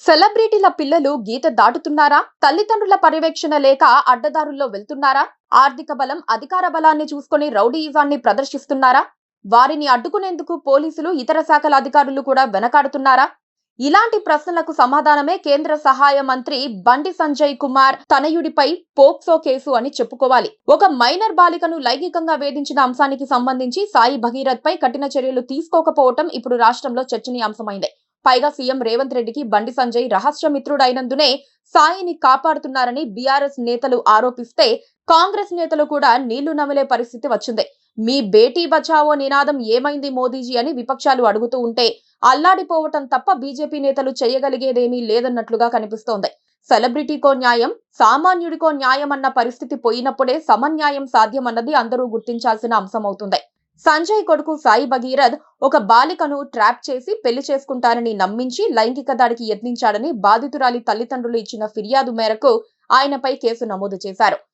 సెలబ్రిటీల పిల్లలు గీత దాటుతున్నారా? తల్లిదండ్రుల పర్యవేక్షణ లేక అడ్డదారుల్లో వెళ్తున్నారా? ఆర్థిక బలం, అధికార బలాన్ని చూసుకొని రౌడీయిజాన్ని ప్రదర్శిస్తున్నారా? వారిని అడ్డుకునేందుకు పోలీసులు, ఇతర శాఖల అధికారులు కూడా వెనకాడుతున్నారా? ఇలాంటి ప్రశ్నలకు సమాధానమే కేంద్ర సహాయ మంత్రి బండి సంజయ్ కుమార్ తనయుడిపై పోక్సో కేసు అని చెప్పుకోవాలి. ఒక మైనర్ బాలికను లైంగికంగా వేధించిన అంశానికి సంబంధించి సాయి భగీరథ్ పై కఠిన చర్యలు తీసుకోకపోవటం ఇప్పుడు రాష్ట్రంలో చర్చనీయాంశమైంది. పైగా సీఎం రేవంత్ రెడ్డికి బండి సంజయ్ రహస్య మిత్రుడైనందునే సాయిని కాపాడుతున్నారని బీఆర్ఎస్ నేతలు ఆరోపిస్తే, కాంగ్రెస్ నేతలు కూడా నీళ్లు నమిలే పరిస్థితి వచ్చింది. మీ బేటీ బచావో నినాదం ఏమైంది మోదీజీ అని విపక్షాలు అడుగుతూ ఉంటే అల్లాడిపోవటం తప్ప బీజేపీ నేతలు చేయగలిగేదేమీ లేదన్నట్లుగా కనిపిస్తోంది. సెలబ్రిటీకో న్యాయం, సామాన్యుడికో న్యాయం అన్న పరిస్థితి పోయినప్పుడే సమన్యాయం సాధ్యమన్నది అందరూ గుర్తించాల్సిన అంశమవుతుంది. సంజయ్ కొడుకు సాయి భగీరథ్ ఒక బాలికను ట్రాప్ చేసి పెళ్లి చేసుకుంటానని నమ్మించి లైంగిక దాడికి యత్నించాడని బాధితురాలి తల్లిదండ్రులు ఇచ్చిన ఫిర్యాదు మేరకు ఆయనపై కేసు నమోదు చేశారు.